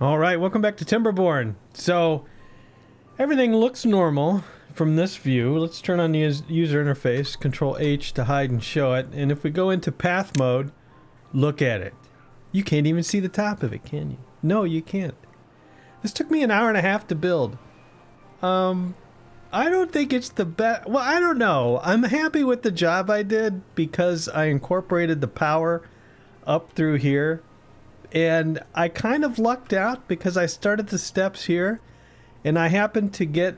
All right, welcome back to Timberborn. So, everything looks normal from this view. Let's turn on the user interface, Control H to hide and show it. And if we go into path mode, look at it. You can't even see the top of it, can you? No, you can't. This took me an hour and a half to build. I don't think it's the best. Well, I don't know. I'm happy with the job I did because I incorporated the power up through here. And I kind of lucked out because I started the steps here and I happened to get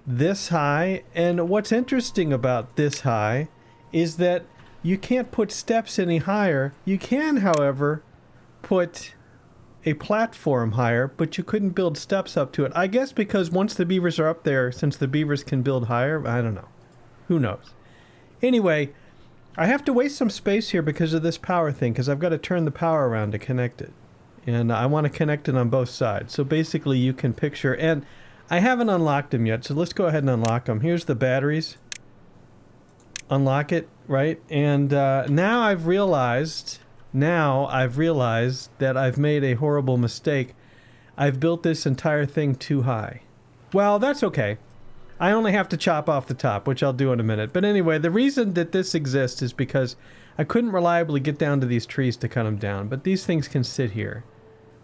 this high. And what's interesting about this high is that you can't put steps any higher. You can, however, put a platform higher, but you couldn't build steps up to it. I guess because once the beavers are up there, since the beavers can build higher, I don't know. Who knows? Anyway, I have to waste some space here because of this power thing, because I've got to turn the power around to connect it. And I want to connect it on both sides. So basically you can picture, and I haven't unlocked them yet, so let's go ahead and unlock them. Here's the batteries. Unlock it, right? And now I've realized that I've made a horrible mistake. I've built this entire thing too high. Well, that's okay. I only have to chop off the top, which I'll do in a minute. But anyway, the reason that this exists is because I couldn't reliably get down to these trees to cut them down. But these things can sit here.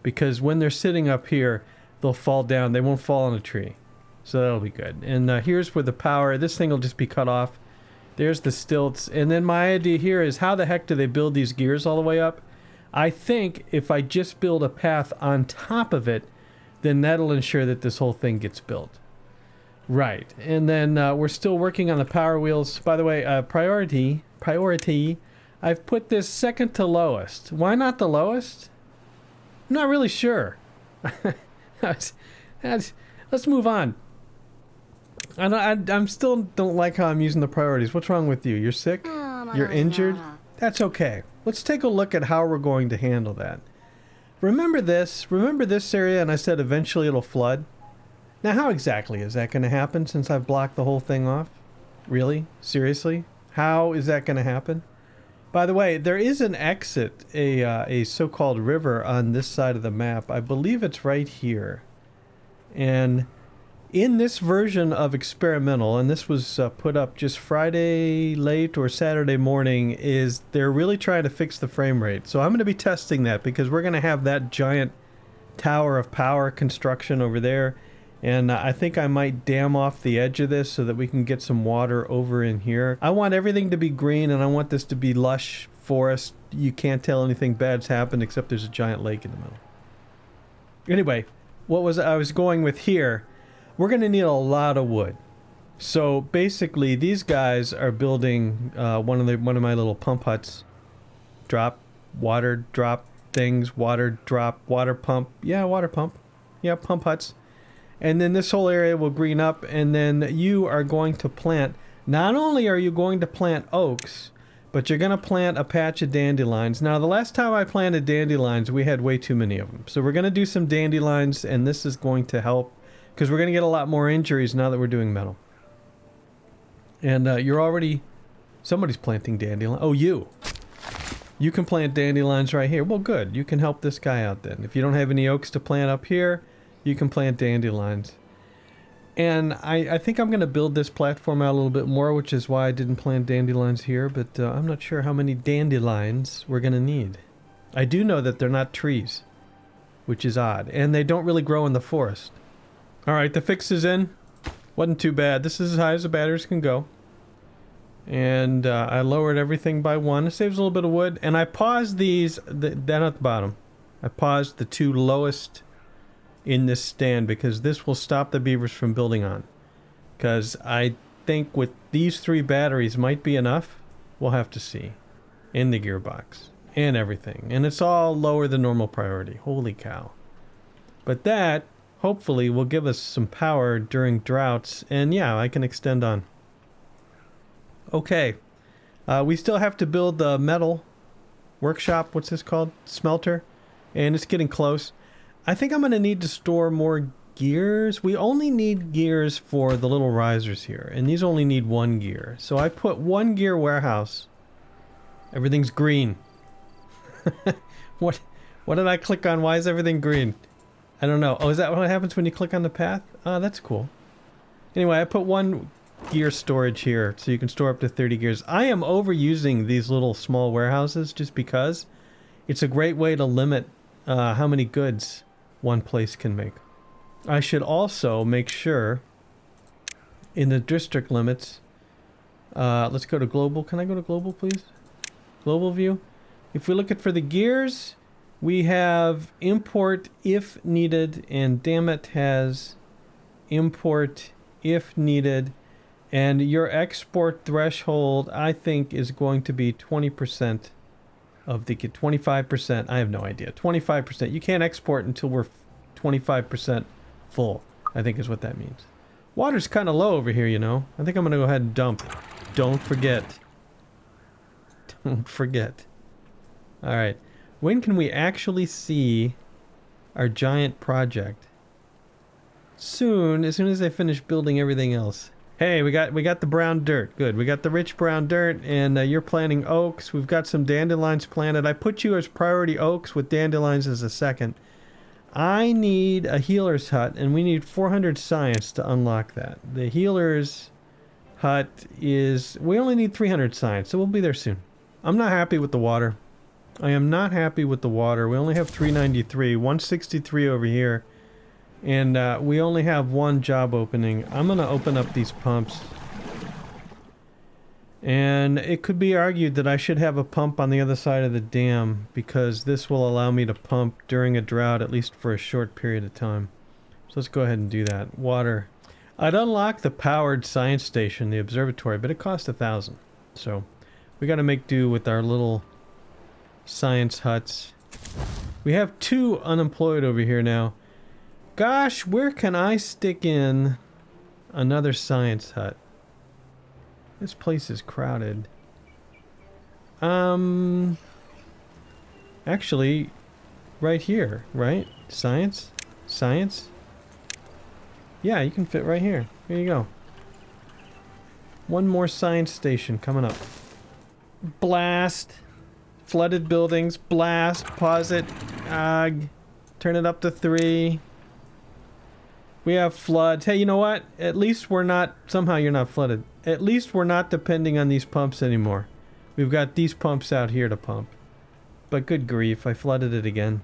Because when they're sitting up here, they'll fall down. They won't fall on a tree. So that'll be good. And here's where the power, this thing will just be cut off. There's the stilts. And then my idea here is how the heck do they build these gears all the way up? I think if I just build a path on top of it, then that'll ensure that this whole thing gets built. Right. And then we're still working on the power wheels. By the way, priority. I've put this second to lowest. Why not the lowest? I'm not really sure. Let's move on. I'm still don't like how I'm using the priorities. What's wrong with you? You're sick? You're injured? That's okay. Let's take a look at how we're going to handle that. Remember this area, and I said eventually it'll flood. Now how exactly is that going to happen since I've blocked the whole thing off? Really? Seriously? How is that going to happen? By the way, there is an exit, a so-called river on this side of the map. I believe it's right here. And in this version of experimental, and this was put up just Friday late or Saturday morning, is they're really trying to fix the frame rate. So I'm going to be testing that because we're going to have that giant tower of power construction over there. And I think I might dam off the edge of this so that we can get some water over in here. I want everything to be green and I want this to be lush forest. You can't tell anything bad's happened except there's a giant lake in the middle. Anyway, I was going with here. We're going to need a lot of wood. So basically these guys are building one of my little pump huts. Water drop things, water drop, water pump. Yeah, water pump. Yeah, pump huts. And then this whole area will green up, and then you are going to plant, not only are you going to plant oaks, but you're going to plant a patch of dandelions. Now, the last time I planted dandelions, we had way too many of them. So we're going to do some dandelions, and this is going to help, because we're going to get a lot more injuries now that we're doing metal. And somebody's planting dandelions. Oh, you. You can plant dandelions right here. Well, good. You can help this guy out then. If you don't have any oaks to plant up here, you can plant dandelions. And I think I'm going to build this platform out a little bit more, which is why I didn't plant dandelions here, but I'm not sure how many dandelions we're going to need. I do know that they're not trees, which is odd, and they don't really grow in the forest. Alright, the fix is in. Wasn't too bad. This is as high as the batteries can go. And I lowered everything by 1. It saves a little bit of wood. And I paused these, down at the bottom. I paused the 2 lowest in this stand because this will stop the beavers from building on. Because I think with these 3 batteries might be enough. We'll have to see. In the gearbox. And everything. And it's all lower than normal priority. Holy cow. But that, hopefully, will give us some power during droughts. And yeah, I can extend on. Okay. We still have to build the metal workshop. What's this called? Smelter. And it's getting close. I think I'm going to need to store more gears. We only need gears for the little risers here. And these only need 1 gear. So I put 1 gear warehouse. Everything's green. What did I click on? Why is everything green? I don't know. Oh, is that what happens when you click on the path? Oh, that's cool. Anyway, I put one gear storage here so you can store up to 30 gears. I am overusing these little small warehouses just because it's a great way to limit how many goods one place can make. I should also make sure in the district limits, let's go to global. Can I go to global, please? Global view. If we look at for the gears, we have import if needed, and damn it has import if needed. And your export threshold, I think, is going to be 20% of the 25%. I have no idea. 25%. You can't export until we're 25% full, I think is what that means. Water's kind of low over here, you know. I think I'm going to go ahead and dump. Don't forget. Don't forget. Alright. When can we actually see our giant project? Soon, as soon as I finish building everything else. Hey, we got the brown dirt. Good. We got the rich brown dirt, and you're planting oaks. We've got some dandelions planted. I put you as priority oaks with dandelions as a second. I need a healer's hut, and we need 400 science to unlock that. The healer's hut is... we only need 300 science, so we'll be there soon. I'm not happy with the water. I am not happy with the water. We only have 393, 163 over here. And we only have one job opening. I'm going to open up these pumps. And it could be argued that I should have a pump on the other side of the dam, because this will allow me to pump during a drought, at least for a short period of time. So let's go ahead and do that. Water. I'd unlock the powered science station, the observatory, but it cost 1,000. So we got to make do with our little science huts. We have 2 unemployed over here now. Gosh, where can I stick in another science hut? This place is crowded. Actually, right here, right? Science? Science? Yeah, you can fit right here. Here you go. One more science station coming up. Blast. Flooded buildings. Blast. Pause it. Turn it up to 3. We have floods. Hey, you know what? At least we're not... somehow you're not flooded. At least we're not depending on these pumps anymore. We've got these pumps out here to pump. But good grief, I flooded it again.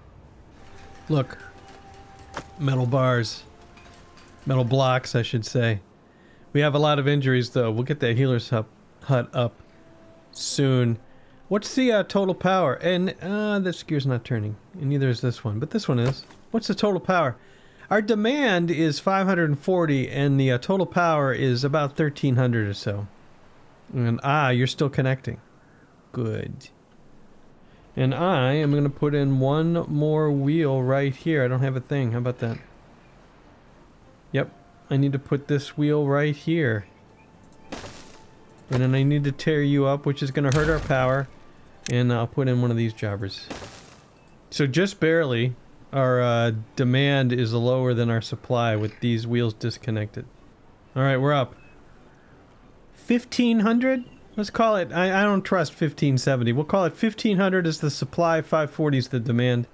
Look. Metal bars. Metal blocks, I should say. We have a lot of injuries, though. We'll get that healer's hut up soon. What's the total power? And this gear's not turning. And neither is this one. But this one is. What's the total power? Our demand is 540, and the total power is about 1,300 or so. And you're still connecting. Good. And I am going to put in one more wheel right here. I don't have a thing. How about that? Yep. I need to put this wheel right here. And then I need to tear you up, which is going to hurt our power. And I'll put in one of these jobbers. So just barely... our demand is lower than our supply with these wheels disconnected. Alright, we're up. 1,500? Let's call it... I don't trust 1,570. We'll call it 1,500 is the supply, 540 is the demand.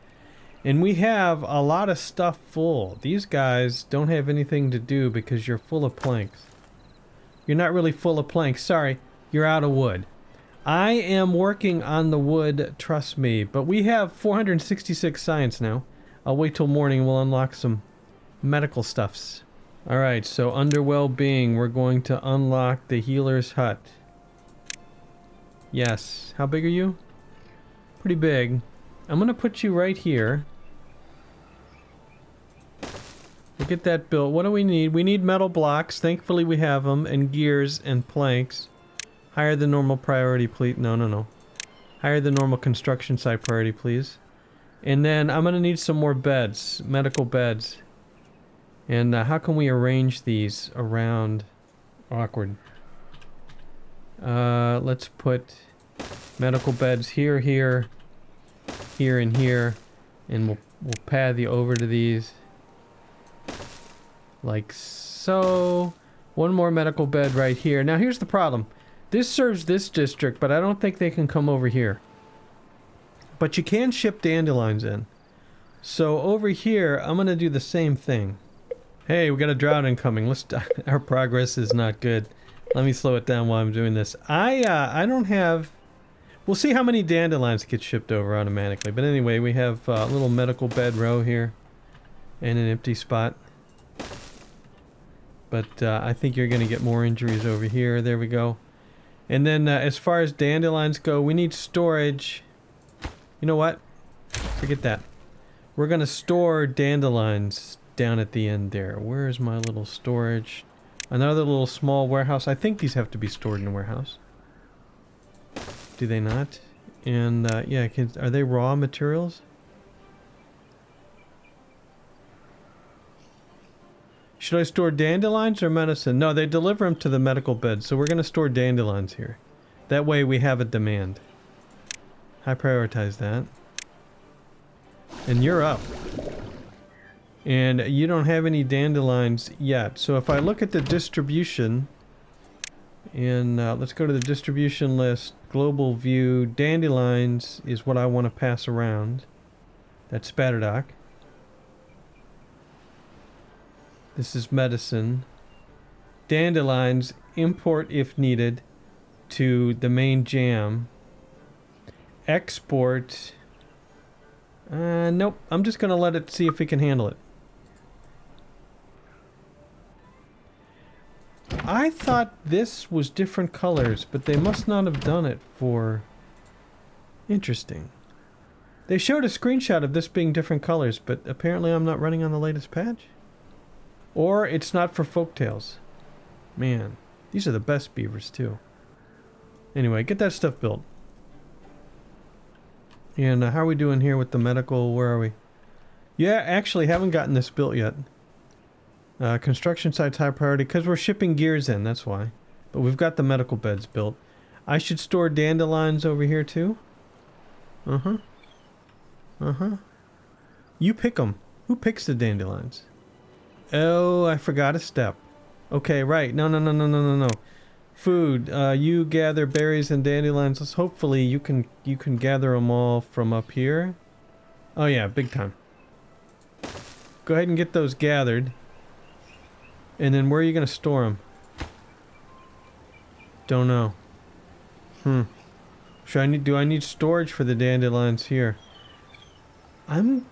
And we have a lot of stuff full. These guys don't have anything to do because you're full of planks. You're not really full of planks. Sorry, you're out of wood. I am working on the wood, trust me. But we have 466 science now. I'll wait till morning, we'll unlock some medical stuffs. Alright, so under well-being, we're going to unlock the healer's hut. Yes. How big are you? Pretty big. I'm gonna put you right here. We'll get that built. What do we need? We need metal blocks. Thankfully we have them. And gears and planks. Higher than normal priority, please. No. Higher than normal construction site priority, please. And then I'm going to need some more beds. Medical beds. And how can we arrange these around? Awkward. Let's put medical beds here, here, and here. And we'll pad you over to these. Like so. One more medical bed right here. Now here's the problem. This serves this district, but I don't think they can come over here. But you can ship dandelions in. So over here, I'm gonna do the same thing. Hey, we got a drought incoming. Our progress is not good. Let me slow it down while I'm doing this. I don't have... We'll see how many dandelions get shipped over automatically. But anyway, we have a little medical bed row here. And an empty spot. But I think you're going to get more injuries over here. There we go. And then as far as dandelions go, we need storage. You know what? Forget that. We're going to store dandelions down at the end there. Where's my little storage? Another little small warehouse. I think these have to be stored in a warehouse. Do they not? And yeah, are they raw materials? Should I store dandelions or medicine? No, they deliver them to the medical bed, so we're going to store dandelions here. That way we have a demand. I prioritize that. And you're up. And you don't have any dandelions yet. So if I look at the distribution, and let's go to the distribution list, global view, dandelions is what I want to pass around. That's Spatterdock. This is medicine. Dandelions, import if needed to the main jam. Export. Nope. I'm just going to let it see if we can handle it. I thought this was different colors, but they must not have done it for... Interesting. They showed a screenshot of this being different colors, but apparently I'm not running on the latest patch. Or it's not for Folktails. Man, these are the best beavers too. Anyway, get that stuff built. And how are we doing here with the medical? Where are we? Yeah, actually haven't gotten this built yet. Construction site's high priority because we're shipping gears in, that's why. But we've got the medical beds built. I should store dandelions over here too? Uh-huh. Uh-huh. You pick them. Who picks the dandelions? Oh, I forgot a step. Okay, right. No. Food. You gather berries and dandelions. Let's hopefully you can gather them all from up here. Oh yeah, big time. Go ahead and get those gathered. And then where are you going to store them? Don't know. Do I need storage for the dandelions here? I'm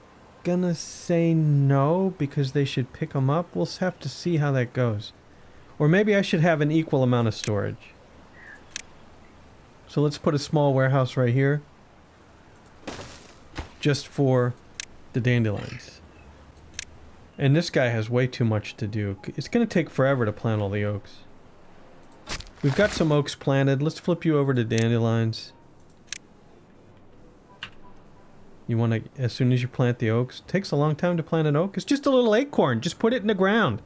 gonna say no, because they should pick them up. We'll have to see how that goes. Or maybe I should have an equal amount of storage. So let's put a small warehouse right here. Just for the dandelions. And this guy has way too much to do. It's gonna take forever to plant all the oaks. We've got some oaks planted. Let's flip you over to dandelions. You want to, as soon as you plant the oaks, it takes a long time to plant an oak. It's just a little acorn. Just put it in the ground.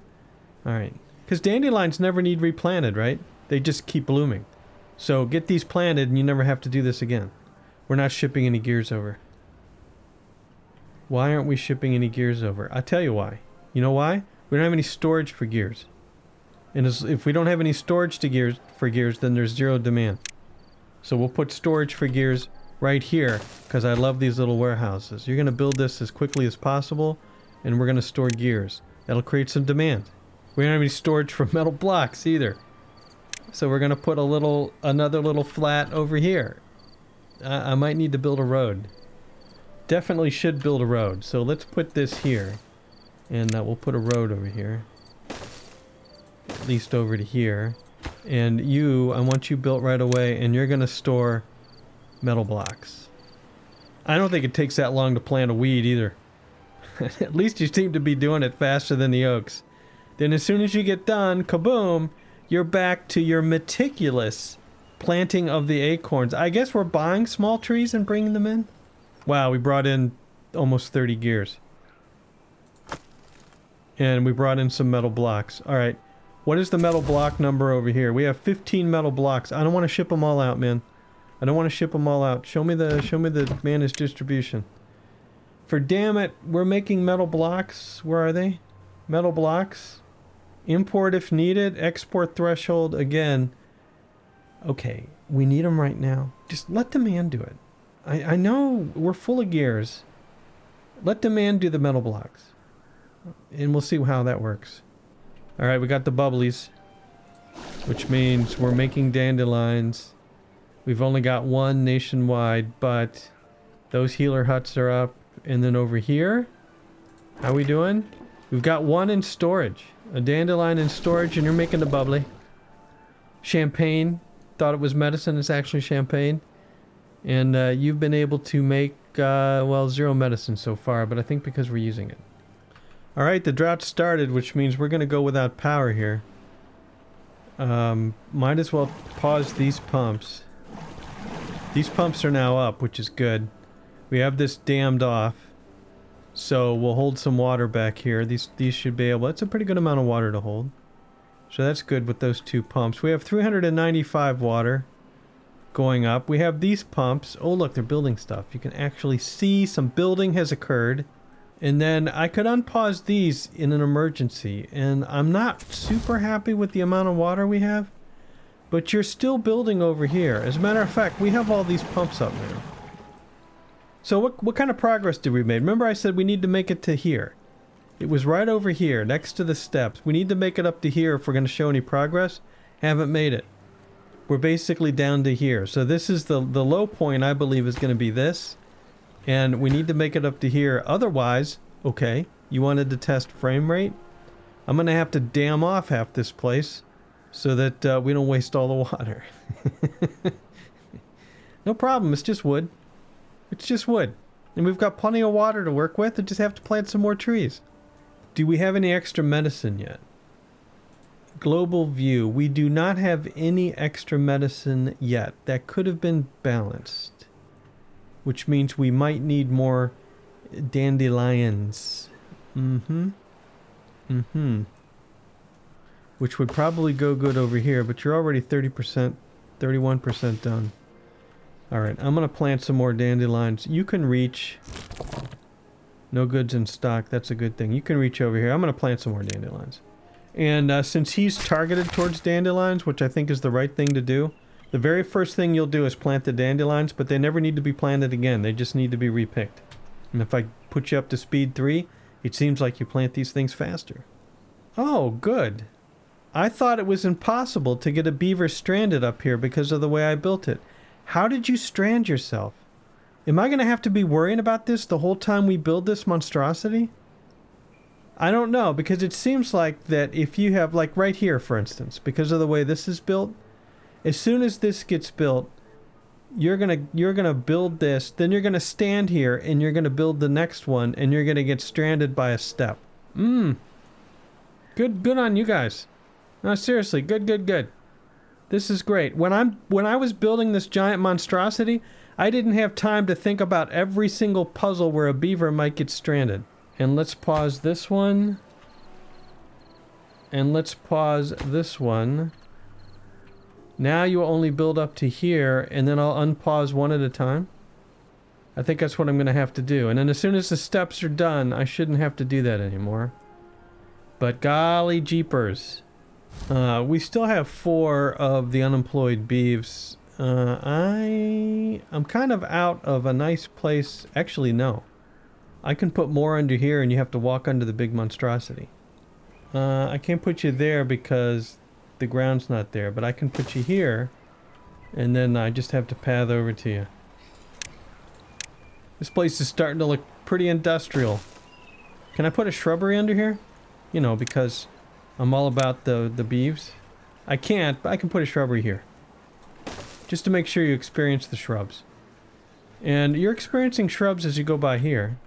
Alright. Because dandelions never need replanted, right? They just keep blooming. So get these planted and you never have to do this again. We're not shipping any gears over. Why aren't we shipping any gears over? I'll tell you why. You know why? We don't have any storage for gears. And if we don't have any storage for gears, then there's zero demand. So we'll put storage for gears right here, because I love these little warehouses. You're going to build this as quickly as possible, and we're going to store gears. That'll create some demand. We don't have any storage for metal blocks either. So we're going to put another little flat over here. I might need to build a road. Definitely should build a road. So let's put this here. And we'll put a road over here. At least over to here. And I want you built right away, and you're going to store metal blocks. I don't think it takes that long to plant a weed either. At least you seem to be doing it faster than the oaks. Then as soon as you get done, kaboom, you're back to your meticulous planting of the acorns. I guess we're buying small trees and bringing them in? Wow, we brought in almost 30 gears. And we brought in some metal blocks. Alright, what is the metal block number over here? We have 15 metal blocks. I don't want to ship them all out, man. I don't want to ship them all out. Show me the managed distribution. For damn it, we're making metal blocks. Where are they? Metal blocks. Import if needed. Export threshold again. Okay, we need them right now. Just let the man do it. I know we're full of gears. Let demand do the metal blocks. And we'll see how that works. Alright, we got the bubblies. Which means we're making dandelions. We've only got one nationwide, but those healer huts are up. And then over here, how we doing? We've got one in storage. A dandelion in storage, and you're making the bubbly. Champagne. Thought it was medicine, it's actually champagne. And you've been able to make, well, 0 medicine so far, but I think because we're using it. Alright, the drought started, which means we're going to go without power here. Might as well pause these pumps. These pumps are now up, which is good. We have this dammed off. So we'll hold some water back here. These should be able... That's a pretty good amount of water to hold. So that's good with those 2 pumps. We have 395 water going up. We have these pumps. Oh, look, they're building stuff. You can actually see some building has occurred. And then I could unpause these in an emergency. And I'm not super happy with the amount of water we have. But you're still building over here. As a matter of fact, we have all these pumps up now. So what kind of progress did we make? Remember I said we need to make it to here. It was right over here, next to the steps. We need to make it up to here if we're going to show any progress. Haven't made it. We're basically down to here. So this is the low point, I believe, is going to be this. And we need to make it up to here. Otherwise, okay, you wanted to test frame rate? I'm going to have to dam off half this place so that we don't waste all the water. No problem, it's just wood. It's just wood. And we've got plenty of water to work with. We just have to plant some more trees. Do we have any extra medicine yet? Global view. We do not have any extra medicine yet. That could have been balanced. Which means we might need more dandelions. Which would probably go good over here, but you're already 30%, 31% done. Alright, I'm going to plant some more dandelions. You can reach... No goods in stock, that's a good thing. You can reach over here. I'm going to plant some more dandelions. And since he's targeted towards dandelions, which I think is the right thing to do, the very first thing you'll do is plant the dandelions, but they never need to be planted again. They just need to be repicked. And if I put you up to speed 3, it seems like you plant these things faster. Oh, good. I thought it was impossible to get a beaver stranded up here because of the way I built it. How did you strand yourself? Am I going to have to be worrying about this the whole time we build this monstrosity? I don't know, because it seems like that if you have, like right here, for instance, because of the way this is built, as soon as this gets built, you're gonna build this, then you're gonna stand here and you're gonna build the next one, and you're gonna get stranded by a step. Good on you guys. No, seriously, good. This is great. When I was building this giant monstrosity, I didn't have time to think about every single puzzle where a beaver might get stranded. And let's pause this one. And let's pause this one. Now you only build up to here, and then I'll unpause one at a time. I think that's what I'm going to have to do. And then as soon as the steps are done, I shouldn't have to do that anymore. But golly jeepers. We still have 4 of the unemployed beeves. I'm kind of out of a nice place. Actually, no. I can put more under here and you have to walk under the big monstrosity. I can't put you there because the ground's not there, but I can put you here and then I just have to path over to you. This place is starting to look pretty industrial. Can I put a shrubbery under here? You know, because I'm all about the beeves. I can't, but I can put a shrubbery here. Just to make sure you experience the shrubs. And you're experiencing shrubs as you go by here.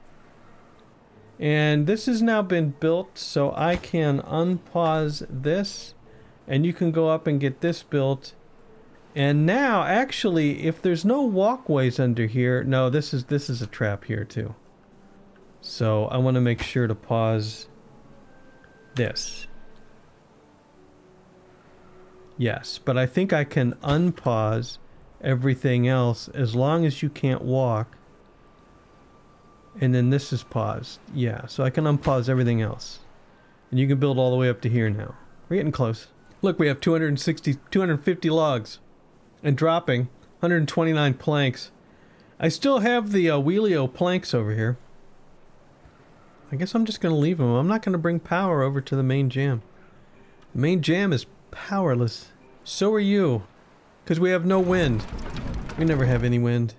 And this has now been built, so I can unpause this. And you can go up and get this built. And now, actually, if there's no walkways under here... No, this is a trap here, too. So, I want to make sure to pause this. Yes, but I think I can unpause everything else as long as you can't walk. And then this is paused. Yeah, so I can unpause everything else. And you can build all the way up to here now. We're getting close. Look, we have 250 logs. And dropping 129 planks. I still have the Wheelio planks over here. I guess I'm just going to leave them. I'm not going to bring power over to the main jam. The main jam is powerless. So are you. Because we have no wind. We never have any wind.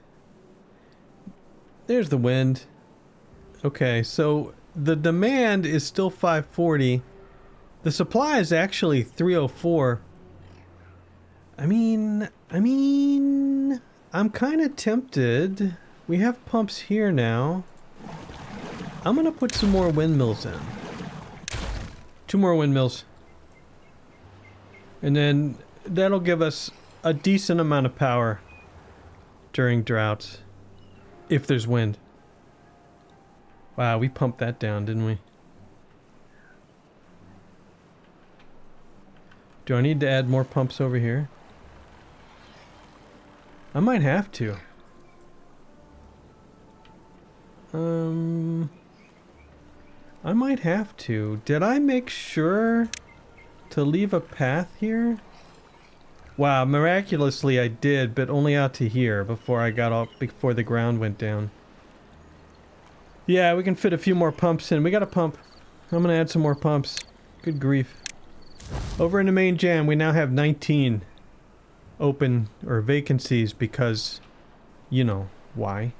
There's the wind. Okay, so the demand is still 540. The supply is actually 304. I mean, I'm kind of tempted. We have pumps here now. I'm gonna put some more windmills in. 2 more windmills. And then that'll give us a decent amount of power during droughts. If there's wind. Wow, we pumped that down, didn't we? Do I need to add more pumps over here? I might have to. I might have to. Did I make sure to leave a path here? Wow, miraculously I did, but only out to here before I got off, before the ground went down. Yeah, we can fit a few more pumps in. We got a pump. I'm gonna add some more pumps. Good grief. Over in the main jam, we now have 19 open or vacancies because, you know, why?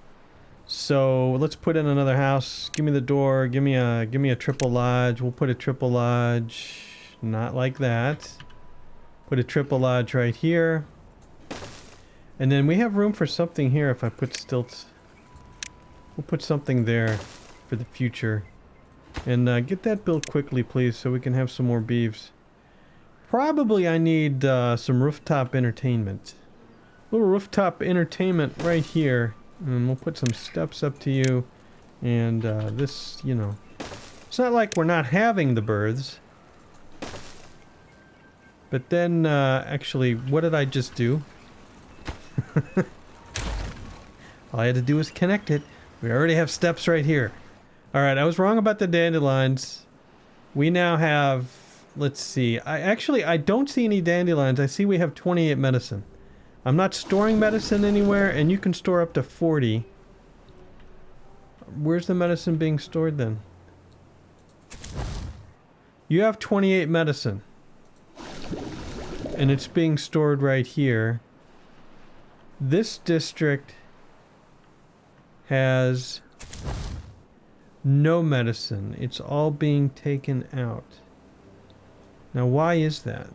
So let's put in another house. Give me the door. Give me a triple lodge. We'll put a triple lodge. Not like that. Put a triple lodge right here. And then we have room for something here if I put stilts. We'll put something there for the future. And get that built quickly, please, so we can have some more beeves. Probably I need some rooftop entertainment. Little rooftop entertainment right here. And we'll put some steps up to you. And this, you know. It's not like we're not having the birds. But then, actually, what did I just do? All I had to do was connect it. We already have steps right here. Alright, I was wrong about the dandelions. We now have... Let's see. I don't see any dandelions. I see we have 28 medicine. I'm not storing medicine anywhere, and you can store up to 40. Where's the medicine being stored then? You have 28 medicine. And it's being stored right here. This district has no medicine. It's all being taken out. Now why is that?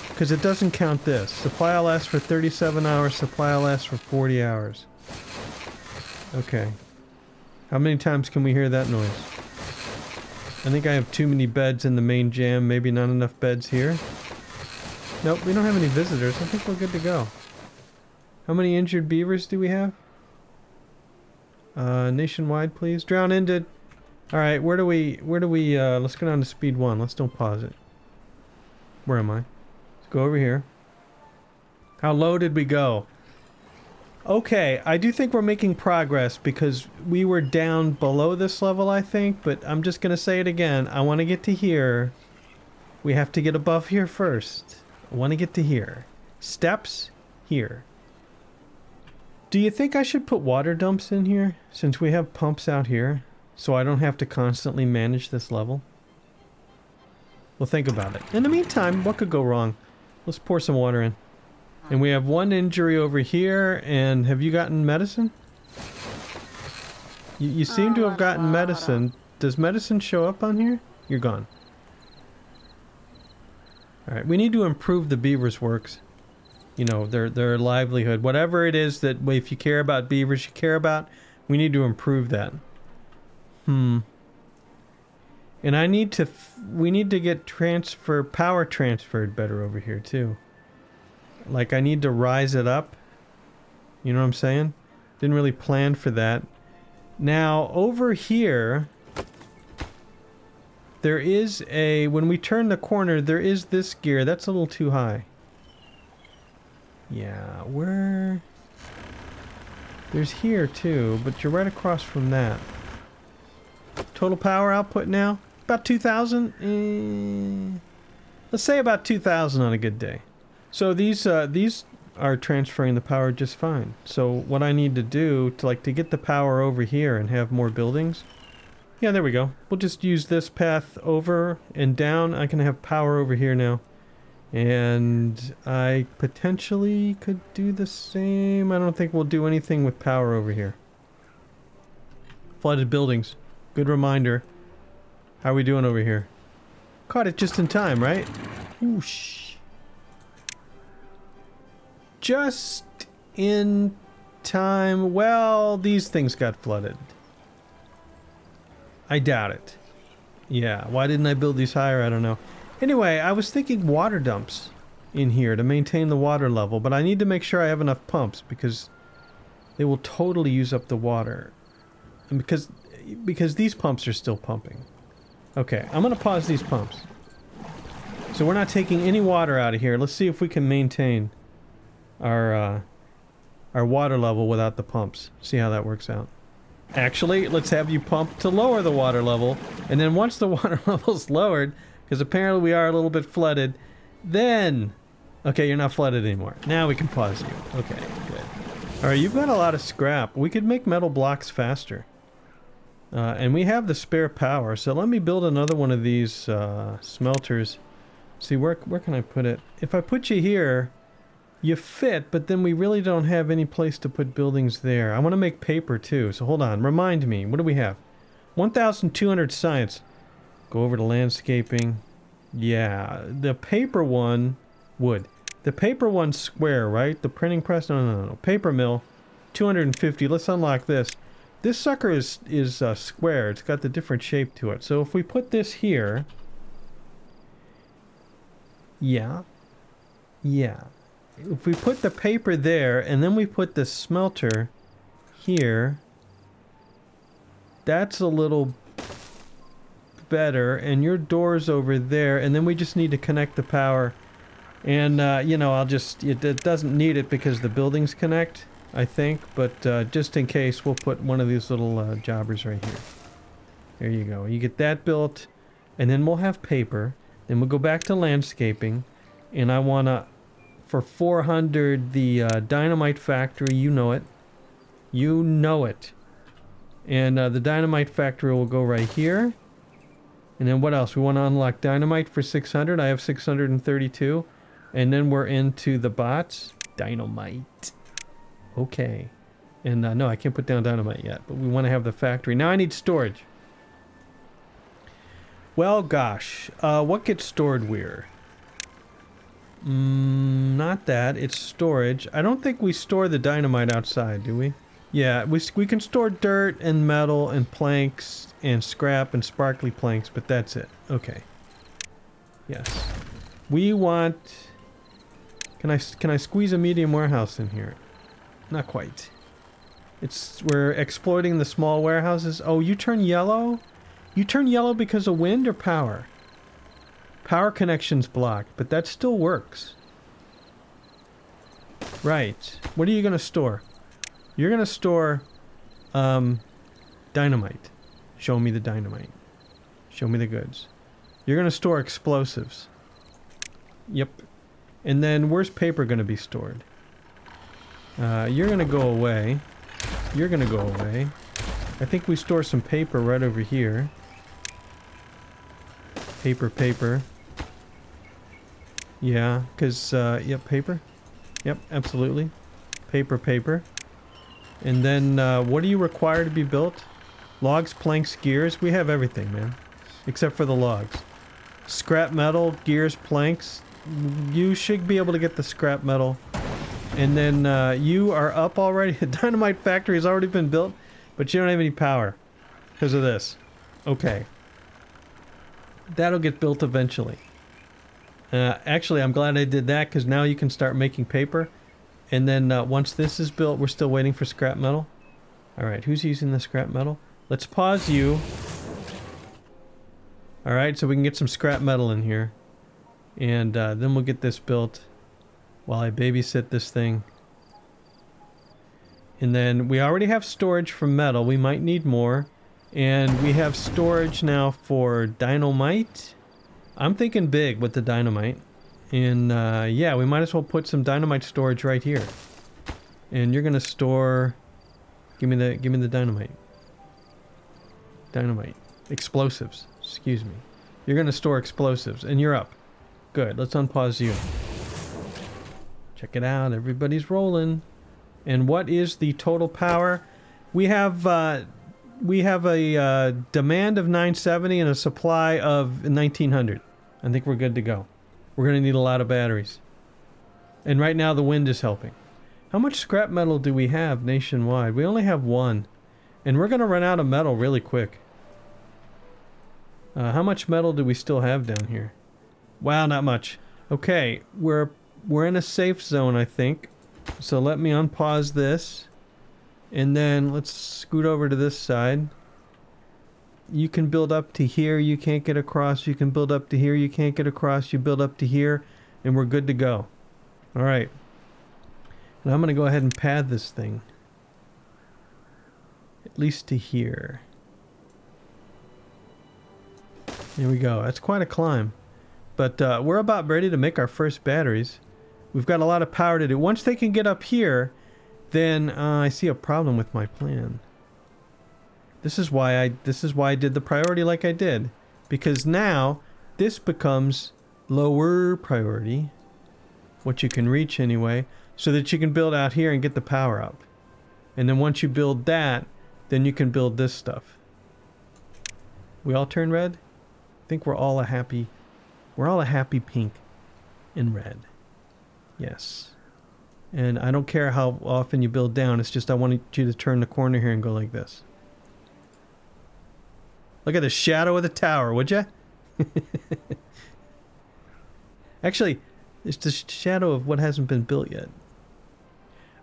Because it doesn't count this. Supply will last for 37 hours, supply will last for 40 hours. Okay. How many times can we hear that noise? I think I have too many beds in the main jam, maybe not enough beds here. Nope, we don't have any visitors. I think we're good to go. How many injured beavers do we have? Nationwide, please. Drown ended. Alright, where do we, let's go down to speed 1. Let's don't pause it. Where am I? Let's go over here. How low did we go? Okay, I do think we're making progress because we were down below this level, I think, but I'm just gonna say it again. I want to get to here. We have to get above here first. I want to get to here. Steps here. Do you think I should put water dumps in here since we have pumps out here so I don't have to constantly manage this level? Well, think about it. In the meantime, what could go wrong? Let's pour some water in. And we have 1 injury over here, and have you gotten medicine? You seem to have gotten medicine. Does medicine show up on here? You're gone. Alright, we need to improve the beavers' works. You know, their livelihood. Whatever it is that, if you care about beavers, you care about, we need to improve that. And I need to, we need to get power transferred better over here, too. Like, I need to rise it up. You know what I'm saying? Didn't really plan for that. Now, over here, there is a... When we turn the corner, there is this gear. That's a little too high. Yeah, where... There's here, too, but you're right across from that. Total power output now? About 2,000? Let's say about 2,000 on a good day. So these are transferring the power just fine. So what I need to do to get the power over here and have more buildings. Yeah, there we go. We'll just use this path over and down. I can have power over here now. And I potentially could do the same. I don't think we'll do anything with power over here. Flooded buildings. Good reminder. How are we doing over here? Caught it just in time, right? Whoosh. Just in time. Well, these things got flooded. I doubt it. Yeah, why didn't I build these higher? I don't know. Anyway, I was thinking water dumps in here to maintain the water level, but I need to make sure I have enough pumps because they will totally use up the water. And because these pumps are still pumping. Okay, I'm gonna pause these pumps. So we're not taking any water out of here. Let's see if we can maintain our water level without the pumps. See how that works out. Actually, let's have you pump to lower the water level, and then once the water level's lowered, because apparently we are a little bit flooded, then... Okay, you're not flooded anymore. Now we can pause you. Okay, good. Alright, you've got a lot of scrap. We could make metal blocks faster. And we have the spare power, so let me build another one of these smelters. See, where can I put it? If I put you here, you fit, but then we really don't have any place to put buildings there. I want to make paper too, so hold on. Remind me, what do we have? 1,200 science. Go over to landscaping. Yeah, the paper one, wood. The paper one's square, right? The printing press, no. Paper mill, 250. Let's unlock this. This sucker is square. It's got the different shape to it. So if we put this here... Yeah. If we put the paper there, and then we put the smelter here... That's a little better. And your door's over there. And then we just need to connect the power. And, you know, it doesn't need it because the buildings connect. I think, but just in case, we'll put one of these little jobbers right here. There you go. You get that built, and then we'll have paper. Then we'll go back to landscaping, and I want to, for 400, the dynamite factory. You know it. You know it. And the dynamite factory will go right here. And then what else? We want to unlock dynamite for 600. I have 632. And then we're into the bots. Dynamite. Okay. And no, I can't put down dynamite yet, but we want to have the factory. Now I need storage. Well, gosh. What gets stored where? Not that. It's storage. I don't think we store the dynamite outside, do we? Yeah, we can store dirt and metal and planks and scrap and sparkly planks, but that's it. Okay. Yes. We want... Can I squeeze a medium warehouse in here? Not quite. We're exploiting the small warehouses. Oh, you turn yellow? You turn yellow because of wind or power? Power connection's blocked, but that still works. Right. What are you going to store? You're going to store dynamite. Show me the dynamite. Show me the goods. You're going to store explosives. Yep. And then where's paper going to be stored? You're going to go away. You're going to go away. I think we store some paper right over here. Paper. Yeah, because, yep, paper. Yep, absolutely. Paper. And then, what do you require to be built? Logs, planks, gears. We have everything, man. Except for the logs. Scrap metal, gears, planks. You should be able to get the scrap metal. And then, you are up already. The dynamite factory has already been built, but you don't have any power. Because of this. Okay. That'll get built eventually. Actually, I'm glad I did that, because now you can start making paper. And then, once this is built, we're still waiting for scrap metal. Alright, who's using the scrap metal? Let's pause you. Alright, so we can get some scrap metal in here. And then we'll get this built while I babysit this thing. And then we already have storage for metal. We might need more. And we have storage now for dynamite. I'm thinking big with the dynamite. And yeah, we might as well put some dynamite storage right here. And you're gonna store. Give me the dynamite. Dynamite. Explosives. Excuse me. You're gonna store explosives, and you're up. Good. Let's unpause you. Check it out. Everybody's rolling. And what is the total power? We have a demand of 970 and a supply of 1900. I think we're good to go. We're going to need a lot of batteries. And right now the wind is helping. How much scrap metal do we have nationwide? We only have 1. And we're going to run out of metal really quick. How much metal do we still have down here? Wow, not much. Okay, we're in a safe zone, I think. So let me unpause this. And then let's scoot over to this side. You can build up to here, you can't get across. You can build up to here, you can't get across. You build up to here, and we're good to go. Alright. And I'm going to go ahead and pad this thing. At least to here. There we go. That's quite a climb. But we're about ready to make our first batteries. We've got a lot of power to do. Once they can get up here, then I see a problem with my plan. This is why I did the priority like I did. Because now this becomes lower priority. What you can reach anyway. So that you can build out here and get the power up. And then once you build that, then you can build this stuff. We all turn red? I think we're all a happy pink and red. Yes. And I don't care how often you build down, it's just I want you to turn the corner here and go like this. Look at the shadow of the tower, would ya? Actually, it's the shadow of what hasn't been built yet.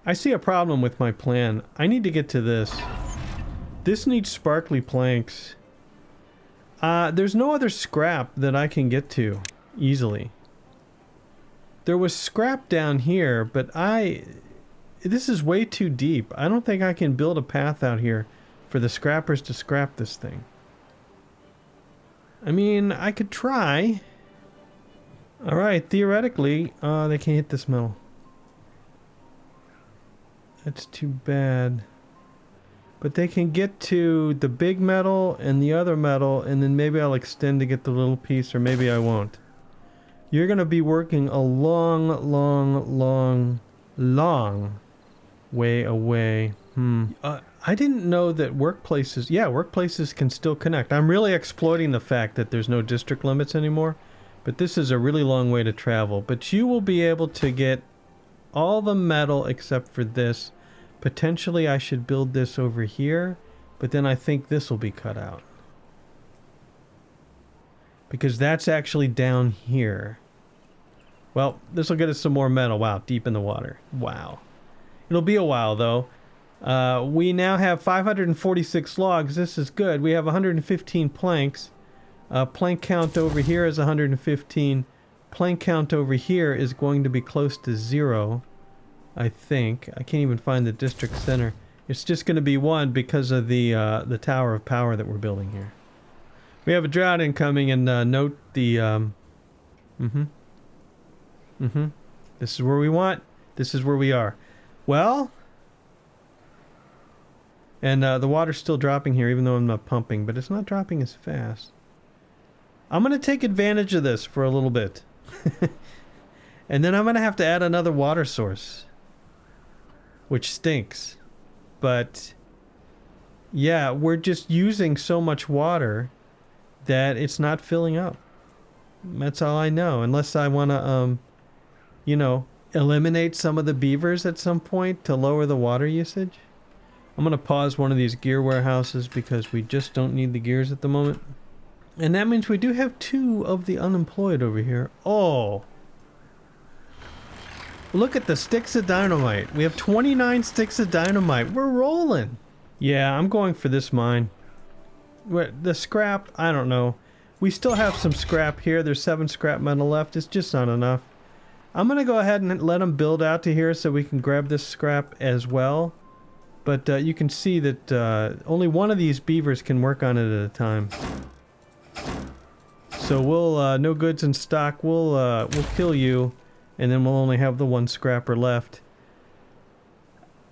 I see a problem with my plan. I need to get to this. This needs sparkly planks. There's no other scrap that I can get to easily. There was scrap down here, but this is way too deep. I don't think I can build a path out here for the scrappers to scrap this thing. I mean, I could try. Alright, theoretically, they can't hit this metal. That's too bad. But they can get to the big metal and the other metal, and then maybe I'll extend to get the little piece, or maybe I won't. You're going to be working a long way away. I didn't know that workplaces can still connect. I'm really exploiting the fact that there's no district limits anymore, but this is a really long way to travel. But you will be able to get all the metal except for this. Potentially I should build this over here, but then I think this will be cut out. Because that's actually down here. Well, this will get us some more metal. Wow, deep in the water. Wow. It'll be a while, though. We now have 546 logs. This is good. We have 115 planks. Plank count over here is 115. Plank count over here is going to be close to 0, I think. I can't even find the district center. It's just going to be 1 because of the tower of power that we're building here. We have a drought incoming, and note the... This is where we want. This is where we are. Well... And the water's still dropping here, even though I'm not pumping, but it's not dropping as fast. I'm going to take advantage of this for a little bit. And then I'm going to have to add another water source. Which stinks. But... yeah, we're just using so much water that it's not filling up. That's all I know. Unless I want to, you know, eliminate some of the beavers at some point to lower the water usage. I'm going to pause one of these gear warehouses because we just don't need the gears at the moment. And that means we do have 2 of the unemployed over here. Oh! Look at the sticks of dynamite. We have 29 sticks of dynamite. We're rolling! Yeah, I'm going for this mine. The scrap, I don't know. We still have some scrap here. There's 7 scrap metal left. It's just not enough. I'm going to go ahead and let them build out to here so we can grab this scrap as well. But you can see that only one of these beavers can work on it at a time. So we'll, no goods in stock. We'll kill you, and then we'll only have the one scrapper left.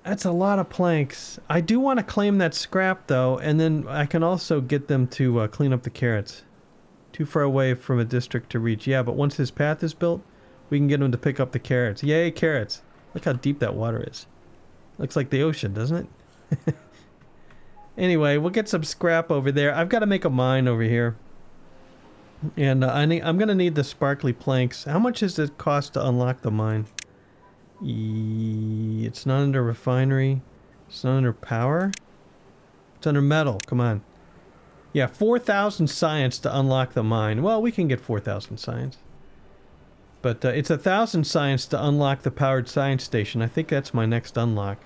That's a lot of planks. I do want to claim that scrap, though, and then I can also get them to clean up the carrots. Too far away from a district to reach. Yeah, but once his path is built, we can get him to pick up the carrots. Yay, carrots. Look how deep that water is. Looks like the ocean, doesn't it? Anyway, we'll get some scrap over there. I've got to make a mine over here. And I'm going to need the sparkly planks. How much does it cost to unlock the mine? It's not under refinery. It's not under power. It's under metal. Come on. Yeah, 4,000 science to unlock the mine. Well, we can get 4,000 science. But it's 1,000 science to unlock the powered science station. I think that's my next unlock.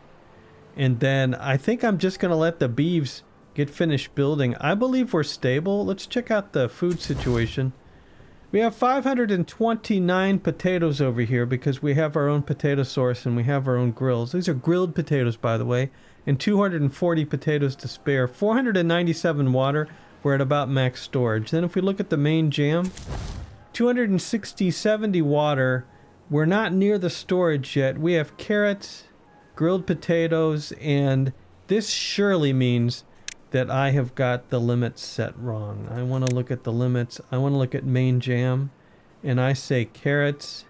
And then I think I'm just going to let the beeves get finished building. I believe we're stable. Let's check out the food situation. We have 529 potatoes over here because we have our own potato source and we have our own grills. These are grilled potatoes, by the way, and 240 potatoes to spare. 497 water. We're at about max storage. Then if we look at the main jam, 270 water. We're not near the storage yet. We have carrots, grilled potatoes, and this surely means that I have got the limits set wrong. I want to look at the limits. I want to look at main jam, and I say carrots,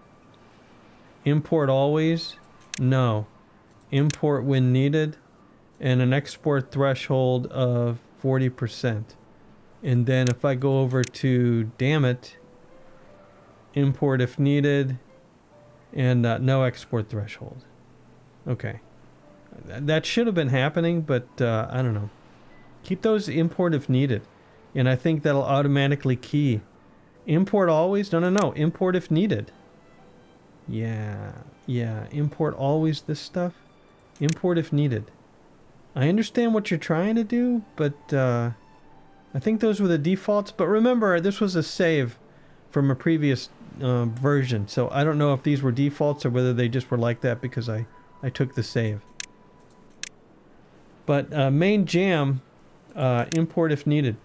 import always, no, import when needed, and an export threshold of 40%. And then if I go over to damn it, import if needed, and no export threshold. Okay. That should have been happening, but I don't know. Keep those import if needed. And I think that'll automatically key. Import always? No. Import if needed. Yeah. Import always this stuff. Import if needed. I understand what you're trying to do, but I think those were the defaults. But remember, this was a save from a previous version. So I don't know if these were defaults or whether they just were like that because I took the save. But main jam, import if needed.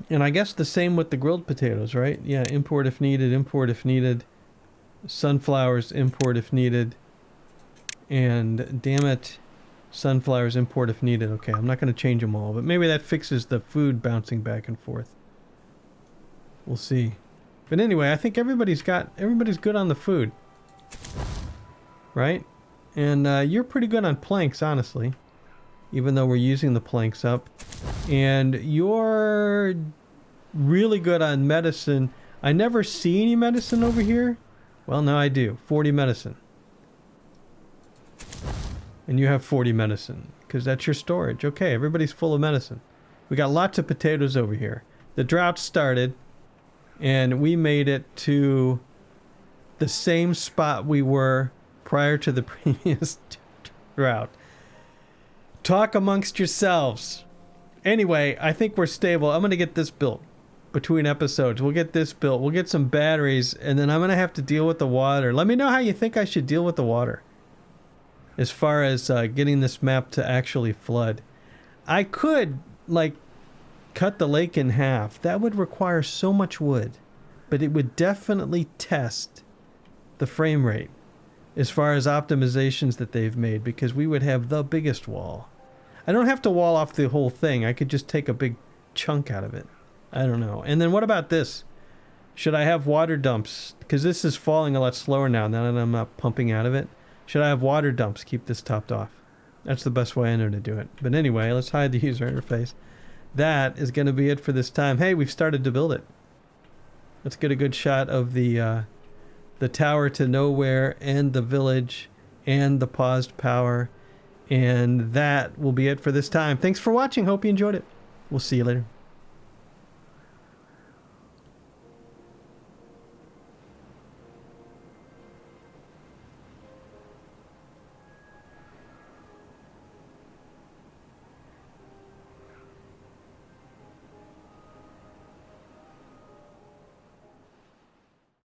And I guess the same with the grilled potatoes, right? Yeah, import if needed, import if needed. Sunflowers, import if needed. And damn it, sunflowers, import if needed. Okay, I'm not going to change them all, but maybe that fixes the food bouncing back and forth. We'll see. But anyway, I think everybody's good on the food. Right? And you're pretty good on planks, honestly. Even though we're using the planks up. And you're really good on medicine. I never see any medicine over here. Well, now I do. 40 medicine. And you have 40 medicine. Because that's your storage. Okay, everybody's full of medicine. We got lots of potatoes over here. The drought started. And we made it to the same spot we were prior to the previous drought. Talk amongst yourselves. Anyway, I think we're stable. I'm going to get this built between episodes. We'll get this built. We'll get some batteries, and then I'm going to have to deal with the water. Let me know how you think I should deal with the water as far as getting this map to actually flood. I could, like, cut the lake in half. That would require so much wood, but it would definitely test the frame rate as far as optimizations that they've made, because we would have the biggest wall. I don't have to wall off the whole thing. I could just take a big chunk out of it. I don't know. And then what about this? Should I have water dumps? Because this is falling a lot slower now that I'm not pumping out of it. Should I have water dumps? Keep this topped off. That's the best way I know to do it. But anyway, let's hide the user interface. That is going to be it for this time. Hey, we've started to build it. Let's get a good shot of the tower to nowhere and the village and the paused power. And that will be it for this time. Thanks for watching. Hope you enjoyed it. We'll see you later.